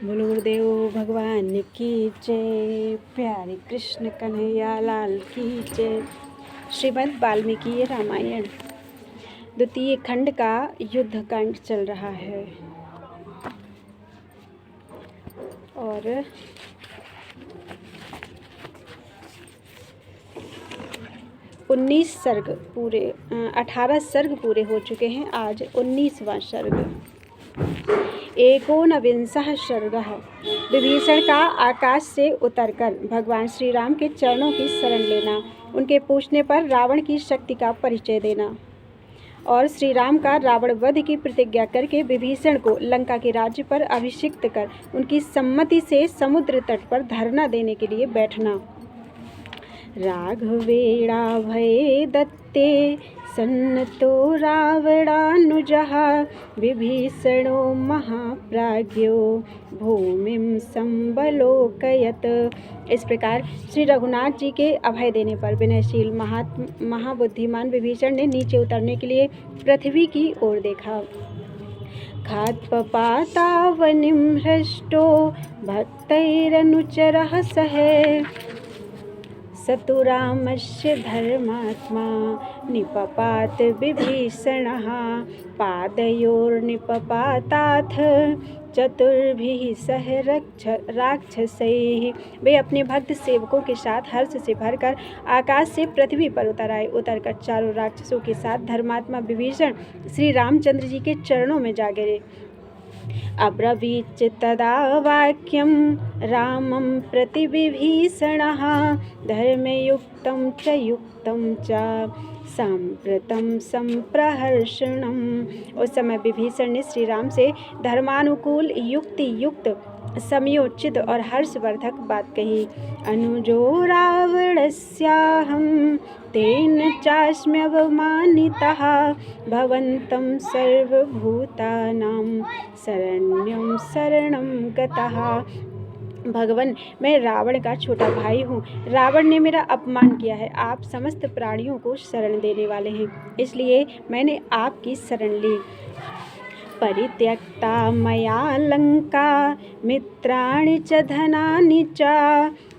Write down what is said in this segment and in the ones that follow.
बोलो गुरुदेव भगवान की जय। प्यारे कृष्ण कन्हैया लाल की जय। श्रीमद् वाल्मीकि रामायण द्वितीय खंड का युद्ध कांड चल रहा है और 19 सर्ग पूरे 18 सर्ग पूरे हो चुके हैं। आज 19वां सर्ग। एकोनविंशः सर्गः। विभीषण का आकाश से उतरकर भगवान श्री राम के चरणों की शरण लेना, उनके पूछने पर रावण की शक्ति का परिचय देना और श्री राम का रावण वध की प्रतिज्ञा करके विभीषण को लंका के राज्य पर अभिषिक्त कर उनकी सम्मति से समुद्र तट पर धरना देने के लिए बैठना। राघवेणा भये दत्ते सन्नतो रावणानुजः विभीषणो महाप्राज्ञो भूमिं संबलोकयत। इस प्रकार श्री रघुनाथ जी के अभय देने पर विनयशील महाबुद्धिमान विभीषण ने नीचे उतरने के लिए पृथ्वी की ओर देखा। खात्पपातावनिं हृष्टो भक्तैरनुचरः सहे सतुरामस्य धर्मात्मा निपपात विभीषणः पादयोर्निपपाताथ चतुर्भिः सह राक्षसैः। वे अपने भक्त सेवकों के साथ हर्ष से भरकर आकाश से पृथ्वी पर उतर आए। उतरकर चारों राक्षसों के साथ धर्मात्मा विभीषण श्री रामचंद्र जी के चरणों में जा गिरे। अब्रवीच तदा वाक्यं रामं प्रति विभीषणः धर्मयुक्तं च युक्तं च सांप्रतं संप्रहर्षणम्। उस समय विभीषण ने श्री राम से धर्मानुकूल युक्ति युक्त समयोचित और हर्षवर्धक बात कही। अनुजो रावणस्याहं तेन चास्म्यवमानितः भवन्तं सर्वभूतानां शरण्यं शरणं गतः। भगवान, मैं रावण का छोटा भाई हूँ। रावण ने मेरा अपमान किया है। आप समस्त प्राणियों को शरण देने वाले हैं, इसलिए मैंने आपकी शरण ली। परित्यक्ता मया लंका मित्राणि च धनानि च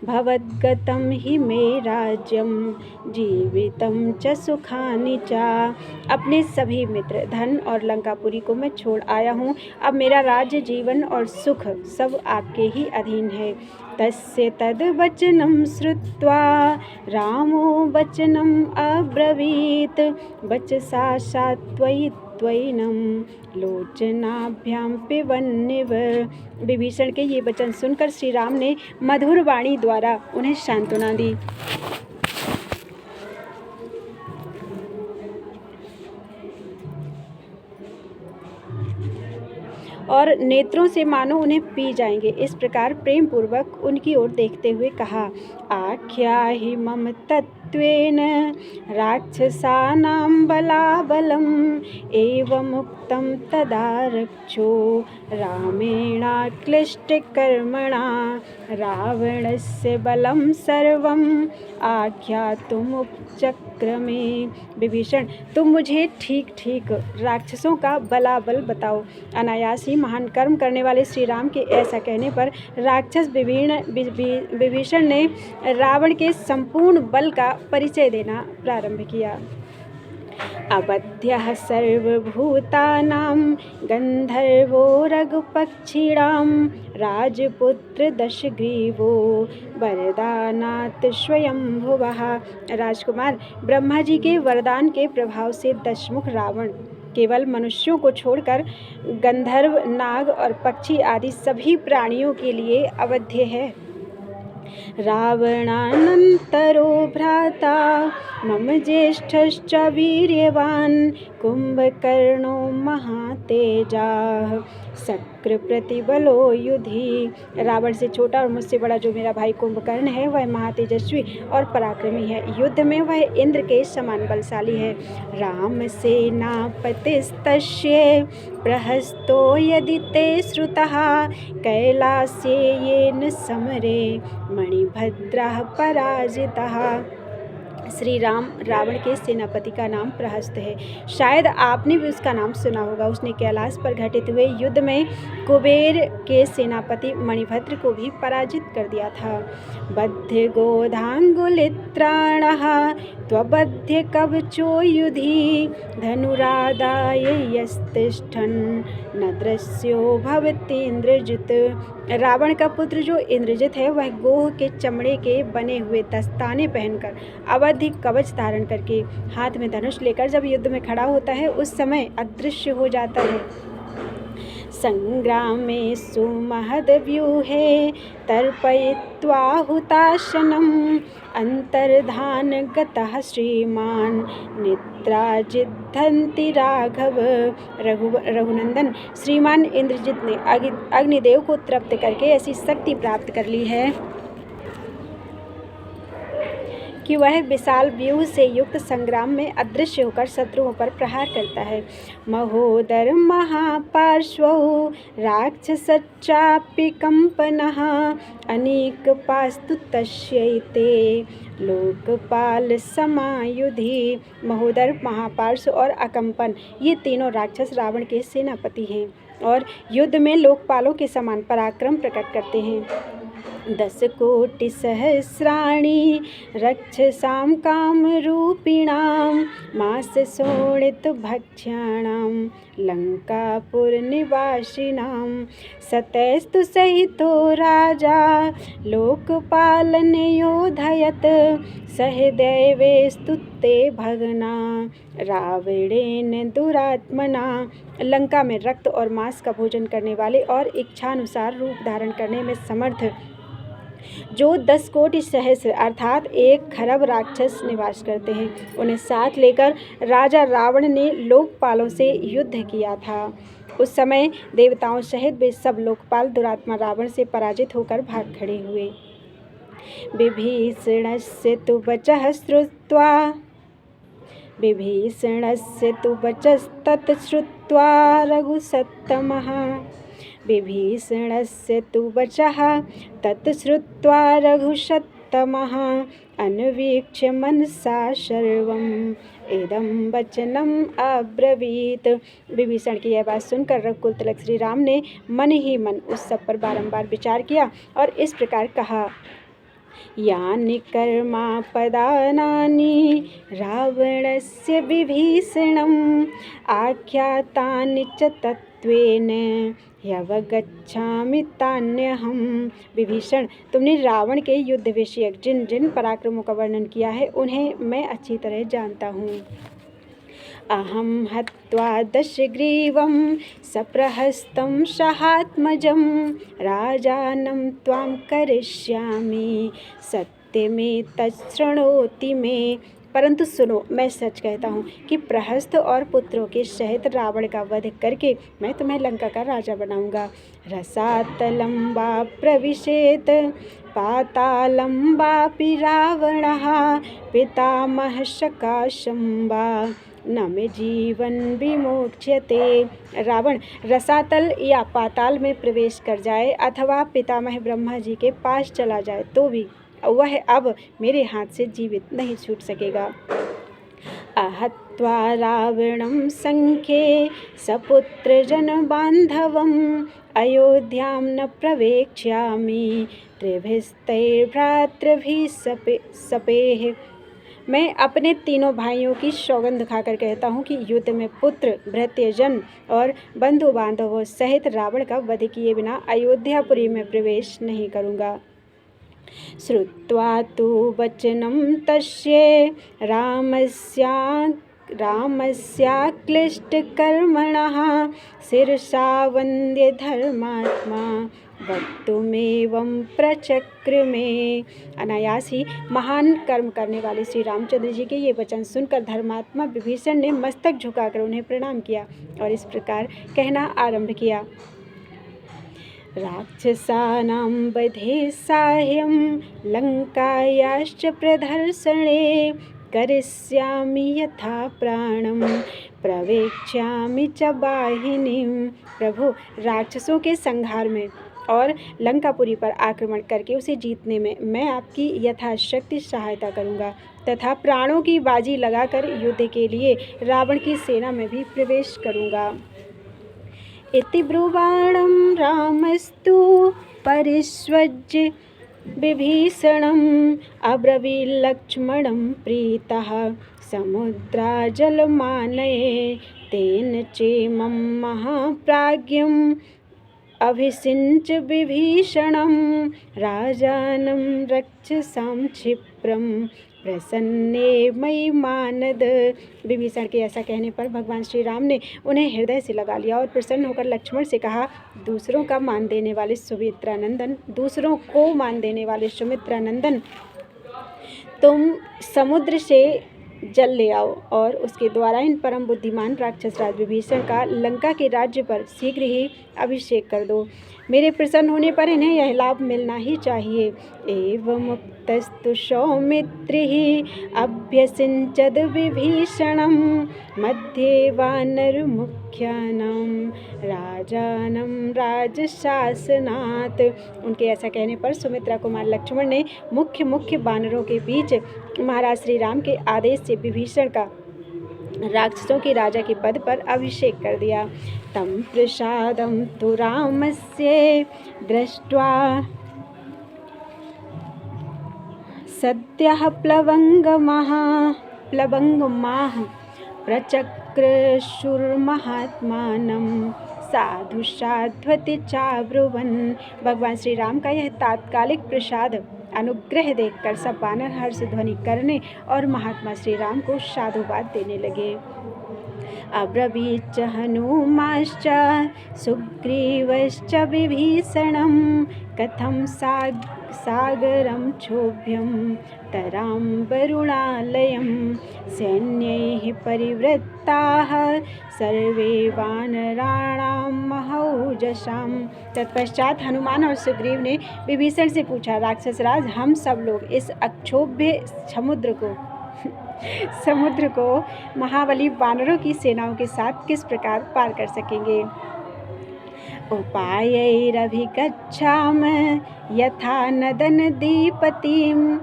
भवद्गतं हि मे राज्यं जीवितं च सुखानि च। अपने सभी मित्र, धन और लंकापुरी को मैं छोड़ आया हूँ। अब मेरा राज्य, जीवन और सुख सब आपके ही अधीन है। तस्य तद् वचनं श्रुत्वा रामो वचनम् अब्रवीत् वचसा सा त्वयि त्वयिनं लोचनाभ्यां पिबन्निव। विभीषण के ये वचन सुनकर श्री राम ने मधुर वाणी द्वारा उन्हें सांत्वना दी और नेत्रों से मानो उन्हें पी जाएंगे, इस प्रकार प्रेम पूर्वक उनकी ओर देखते हुए कहा। आख्याहि मम तत्त्वेन राक्षसानां बलाबलम् एवमुक्तं तदा रक्षो रामेणाक्लिष्टकर्मणा रावणस्य बलं सर्वम् आख्यातुमुपचक्रमे। विभीषण, तुम मुझे ठीक ठीक राक्षसों का बलाबल बताओ। अनायास ही महान कर्म करने वाले श्री राम के ऐसा कहने पर राक्षस विभीषण ने रावण के संपूर्ण बल का परिचय देना प्रारंभ किया। अवध्यः सर्वभूतानां गंधर्वो रघुपक्षिणां राजपुत्र दशग्रीवो वरदानात् स्वयंभुवः। राजकुमार, ब्रह्मा जी के वरदान के प्रभाव से दशमुख रावण केवल मनुष्यों को छोड़कर गंधर्व, नाग और पक्षी आदि सभी प्राणियों के लिए अवध्य है। रावणानंतरो भ्राता मम ज्येष्ठश्च वीर्यवान् कुंभकर्णो महातेजाः शक्र प्रतिबलो युधि। रावण से छोटा और मुझसे बड़ा जो मेरा भाई कुंभकर्ण है, वह महातेजस्वी और पराक्रमी है। युद्ध में वह इंद्र के समान बलशाली है। राम सेनापतिस्तस्य प्रहस्तो यदि ते श्रुतः कैलास्ये येन समरे मणिभद्रः पराजितः। श्री राम रावण के सेनापति का नाम प्रहस्त है। शायद आपने भी उसका नाम सुना होगा। उसने कैलाश पर घटित हुए युद्ध में कुबेर के सेनापति मणिभद्र को भी पराजित कर दिया था। बध्य गोधांगुलित्राणः त्वबध्य कवचो युधि धनुरादाय यस्तिष्ठन् न दृश्यो भवति इंद्रजित। रावण का पुत्र जो इंद्रजित है वह गोह के चमड़े के बने हुए दस्ताने पहनकर अवधि कवच धारण करके हाथ में धनुष लेकर जब युद्ध में खड़ा होता है उस समय अदृश्य हो जाता है। संग्रामे सुमहद्व्यूहे तर्पयित्वा हुताशनम् अंतर्धान गतः श्रीमान निद्राजिद्धन्ति राघव। रघुनंदन, श्रीमान इंद्रजित ने अग्निदेव को तृप्त करके ऐसी शक्ति प्राप्त कर ली है कि वह विशाल व्यूह से युक्त संग्राम में अदृश्य होकर शत्रुओं पर प्रहार करता है। महोदर महापार्श्वौ राक्षसच्चापि कंपनः अनेक पास्तु तस्यैते लोकपाल समायुधि। महोदर, महापार्श्व और अकंपन ये तीनों राक्षस रावण के सेनापति हैं और युद्ध में लोकपालों के समान पराक्रम प्रकट करते हैं। 10 कोटि सहस्राणि रक्षसां कामरूपिणां मास शोणित भक्ष्याणां लंकापुर निवासिनां सतैस्तु सहितो राजा लोकपालन योधयत सहदेवेस्तु ते भगना रावणेन दुरात्मना। लंका में रक्त और मांस का भोजन करने वाले और इच्छानुसार रूप धारण करने में समर्थ जो 10 कोटि सहस्र अर्थात 1 खरब राक्षस निवास करते हैं, उन्हें साथ लेकर राजा रावण ने लोकपालों से युद्ध किया था। उस समय देवताओं सहित वे सब लोकपाल दुरात्मा रावण से पराजित होकर भाग खड़े हुए। विभीषणस्य तु वचः श्रुत्वा रघुसत्तमः विभीषणस्य तु वचः तत् श्रुत्वा रघुसत्तमः अन्वीक्ष्य मनसा सर्वम् इदं वचनम् अब्रवीत। विभीषण की यह बात सुनकर रघुकुल तिलक श्री राम ने मन ही मन उस सब पर बारंबार विचार किया और इस प्रकार कहा। यानि कर्मापदानानि रावणस्य विभीषणम् आख्यातानि च तत्त्वेन ह्यवगच्छामि तान्यहम्। विभीषण, तुमने रावण के युद्ध विषयक जिन जिन पराक्रमों का वर्णन किया है उन्हें मैं अच्छी तरह जानता हूँ। अहं हत्वा दशग्रीवं सप्रहस्तं सहात्मजं राजानं त्वां करिष्यामि सत्यमेतत् शृणोति मे। परंतु सुनो, मैं सच कहता हूँ कि प्रहस्त और पुत्रों के सहित रावण का वध करके मैं तुम्हें लंका का राजा बनाऊंगा। रसातलं वा प्रविशेत पातालं वापि रावणः पितामह सकाशं वा न मे जीवन विमोक्ष्यते। रावण रसातल या पाताल में प्रवेश कर जाए अथवा पितामह ब्रह्मा जी के पास चला जाए तो भी वह अब मेरे हाथ से जीवित नहीं छूट सकेगा। आहत्वा रावणं संख्ये सपुत्र जन बांधवम् अयोध्यां न प्रवेक्ष्यामि त्रिभिस्तैर्भ्रातृभिः सपेः। मैं अपने तीनों भाइयों की सौगंध खाकर कहता हूँ कि युद्ध में पुत्र, भृत्यजन और बंधु बांधवों सहित रावण का वध किए बिना अयोध्यापुरी में प्रवेश नहीं करूँगा। श्रुत्वा तु वचनं तस्य रामस्याक्लिष्टकर्मणः शिरसा वन्द्य धर्मात्मा वक्तुमेवं प्रचक्रमे। अनायास ही महान कर्म करने वाले श्री रामचंद्र जी के ये वचन सुनकर धर्मात्मा विभीषण ने मस्तक झुकाकर उन्हें प्रणाम किया और इस प्रकार कहना आरंभ किया। राक्षसानां वधे साह्यं लंकायाश्च प्रदर्शने करिष्यामि यथा प्राणं प्रवेक्ष्यामि च वाहिनीं। प्रभु, राक्षसों के संहार में और लंकापुरी पर आक्रमण करके उसे जीतने में मैं आपकी यथाशक्ति सहायता करूँगा तथा प्राणों की बाजी लगाकर युद्ध के लिए रावण की सेना में भी प्रवेश करूँगा। इति ब्रुवाणं रामस्तु परिष्वज्य विभीषणम् अब्रवील्लक्ष्मणं प्रीतः समुद्राजलमानये तेन चेमं महाप्राज्ञम् अभिषिञ्च विभीषणं राजानं रक्षसां क्षिप्रं प्रसन्ने मयि मानद। विभीषण के ऐसा कहने पर भगवान श्री राम ने उन्हें हृदय से लगा लिया और प्रसन्न होकर लक्ष्मण से कहा, दूसरों को मान देने वाले सुमित्रानंदन, तुम समुद्र से जल ले आओ और उसके द्वारा इन परम बुद्धिमान राक्षस राज विभीषण का लंका के राज्य पर शीघ्र ही अभिषेक कर दो। मेरे प्रसन्न होने पर इन्हें यह लाभ मिलना ही चाहिए। एवं मुक्तस्तु सौमित्रिः अभ्यसिञ्चद विभीषणं मध्ये वानरमुख्यानां राजानं राजशासनात्। उनके ऐसा कहने पर सुमित्रा कुमार लक्ष्मण ने मुख्य वानरों के बीच महाराज श्री राम के आदेश से विभीषण का राक्षसों के राजा के पद पर अभिषेक कर दिया। तं प्रसादं तु रामस्य दृष्ट्वा सद्यः प्लवङ्गमाः प्रचक्रशुर्महात्मानं साधु साध्वति चाब्रुवन्। भगवान श्री राम का यह तात्कालिक प्रसाद अनुग्रह देखकर सब वानर हर्ष ध्वनि करने और महात्मा श्री राम को साधुवाद देने लगे। अब्रवीच्च हनुमाश्च सुग्रीवश्च विभीषणं कथं सागरं क्षोभ्यं तरां वरुणालयं सैन्यैः परिवृत्ताः सर्वे वानराणां महौजसां। तत्पश्चात हनुमान और सुग्रीव ने विभीषण से पूछा, राक्षस राज, हम सब लोग इस अक्षोभ्य समुद्र को महाबली वानरों की सेनाओं के साथ किस प्रकार पार कर सकेंगे। उपायैरभिगच्छाम यथा नदनदीपतिं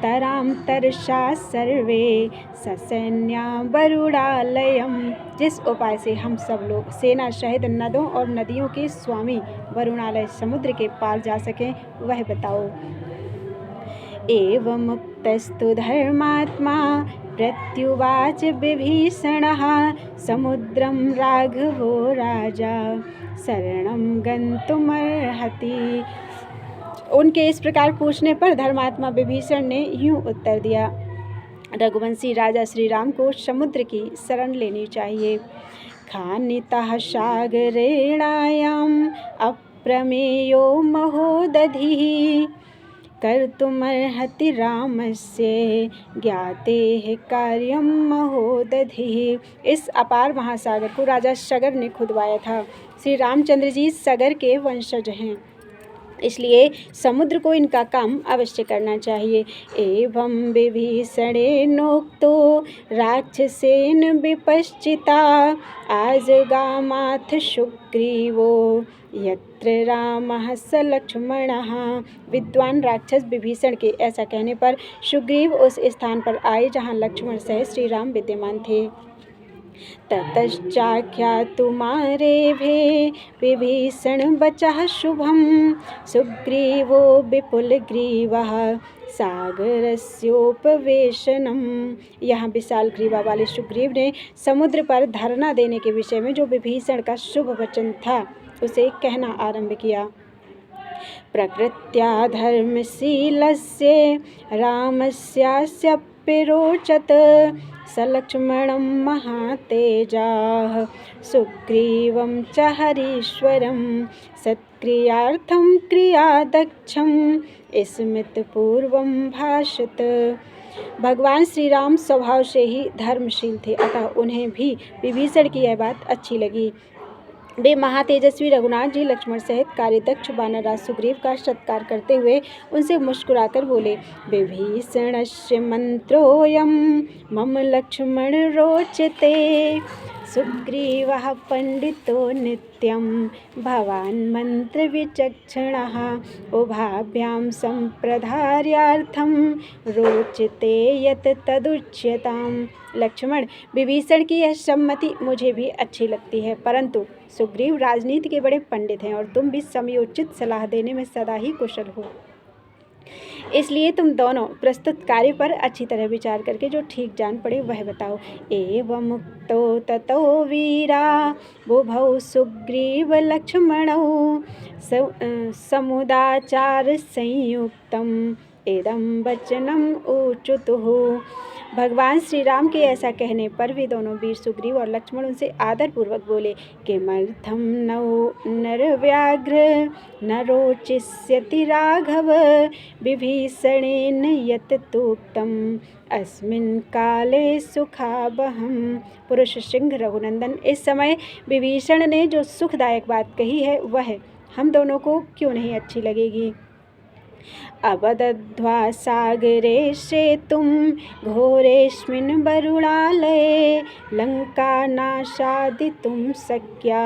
तरां तरसा सर्वे ससैन्या वरुणालयम। जिस उपाय से हम सब लोग सेना सहित नदों और नदियों के स्वामी वरुणालय समुद्र के पार जा सकें वह बताओ। एवं मुक्तस्तु धर्मात्मा प्रत्युवाच विभीषणः समुद्रं राघवो राजा शरणं गन्तुमर्हति। उनके इस प्रकार पूछने पर धर्मात्मा विभीषण ने यूं उत्तर दिया, रघुवंशी राजा श्री राम को समुद्र की शरण लेनी चाहिए। खानितः सागरेणायाम् अप्रमेयो महोदधिः कर्तुमर्हति रामस्य ज्ञातेः कार्यं महोदधिः। इस अपार महासागर को राजा सगर ने खुदवाया था। श्री रामचंद्र जी सगर के वंशज हैं, इसलिए समुद्र को इनका काम अवश्य करना चाहिए। एवं विभीषणेनोक्तो राक्षसेन विपश्चिता आजगामाथ सुग्रीवो यत्र रामः स लक्ष्मणः। विद्वान राक्षस विभीषण के ऐसा कहने पर सुग्रीव उस स्थान पर आए जहाँ लक्ष्मण सहित श्री राम विद्यमान थे। ततश्चाख्यातुमारेभे विभीषण बचः शुभं सुग्रीवो विपुलग्रीवः सागरस्योपवेशनम्। यहाँ विशाल ग्रीवा वाले सुग्रीव ने समुद्र पर धरना देने के विषय में जो विभीषण का शुभ वचन था उसे कहना आरंभ किया। प्रकृत्या धर्मशीलस्य रामस्याप्यरोचत सलक्ष्मणं महातेजाः सुग्रीवं च हरीश्वरं सत्क्रियार्थं क्रियादक्षं स्मृतपूर्वं भाषत। भगवान श्री राम स्वभाव से ही धर्मशील थे, अतः उन्हें भी विभीषण की यह बात अच्छी लगी। वे महातेजस्वी रघुनाथ जी लक्ष्मण सहित कार्यदक्ष वानरराज सुग्रीव का सत्कार करते हुए उनसे मुस्कुराकर बोले, विभीषणस्य मंत्रोऽयं मम लक्ष्मण रोचते, सुग्रीवः पंडितो नित्यं भवान् मंत्र विचक्षणः, उभाभ्यां संप्रधार्यार्थं रोचते यत् तदुच्यताम्। लक्ष्मण, विभीषण की यह सम्मति मुझे भी अच्छी लगती है, परंतु सुग्रीव राजनीति के बड़े पंडित हैं और तुम भी समयोचित सलाह देने में सदा ही कुशल हो। इसलिए तुम दोनों प्रस्तुत कार्य पर अच्छी तरह विचार करके जो ठीक जान पड़े वह बताओ। एवं मुक्तो ततो वीरा बुभौ सुग्रीव लक्ष्मणौ समुदाचार संयुक्तम एदं वचनम ऊचुतुः। भगवान श्री राम के ऐसा कहने पर वे दोनों वीर सुग्रीव और लक्ष्मण उनसे आदरपूर्वक बोले, किमर्थं नौ नरव्याघ्र न रोचिष्यति राघव विभीषणेन यत् तूक्तम् अस्मिन् काले सुखावहम्। पुरुष सिंह रघुनंदन, इस समय विभीषण ने जो सुखदायक बात कही है वह हम दोनों को क्यों नहीं अच्छी लगेगी। अबदध्वा सागरे सेतुं घोरेऽस्मिन् वरुणालये लंकानाशादितुं शक्या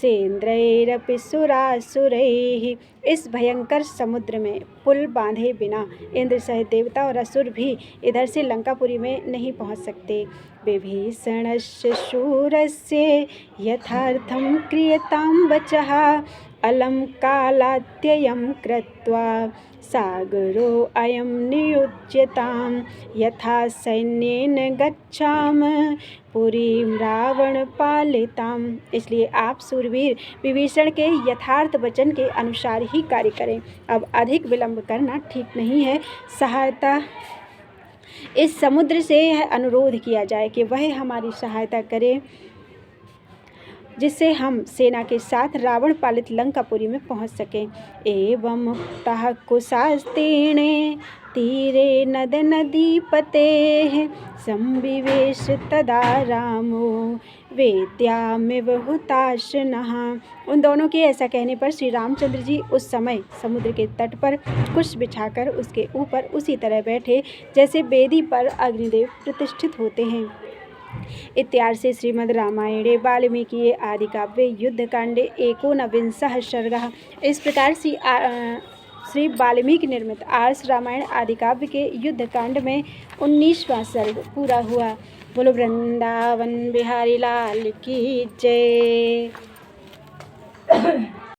सेन्द्रैरपि सुरासुरैः। इस भयंकर समुद्र में पुल बांधे बिना इंद्र सहित देवता और असुर भी इधर से लंकापुरी में नहीं पहुंच सकते। विभीषणस्य शूरस्य यथार्थं क्रियतां वचः अलं कालात्ययं कृत्वा सागरो अयं नियुज्यतां यथा सैन्येन गच्छाम पुरीं रावण पालिताम। इसलिए आप सूरवीर विभीषण के यथार्थ वचन के अनुसार ही कार्य करें। अब अधिक विलंब करना ठीक नहीं है। सहायता इस समुद्र से यह अनुरोध किया जाए कि वह हमारी सहायता करे, जिससे हम सेना के साथ रावण पालित लंकापुरी में पहुंच सकें। एवं मुक्तः कुशास्तीर्णे तीरे नद नदीपतेः संविवेश तदा रामो वेद्यामिव हुताशनः। उन दोनों के ऐसा कहने पर श्री रामचंद्र जी उस समय समुद्र के तट पर कुश बिछाकर उसके ऊपर उसी तरह बैठे जैसे वेदी पर अग्निदेव प्रतिष्ठित होते हैं। इत्यार्षे श्रीमद् रामायणे वाल्मीकि आदि काव्ये युद्धकांडे एकोनविंशः सर्गः। इस प्रकार श्री वाल्मीकि निर्मित आर्ष रामायण आदि काव्य के युद्धकांड में 19वां सर्ग पूरा हुआ। बोलो वृंदावन बिहारी लाल की जय।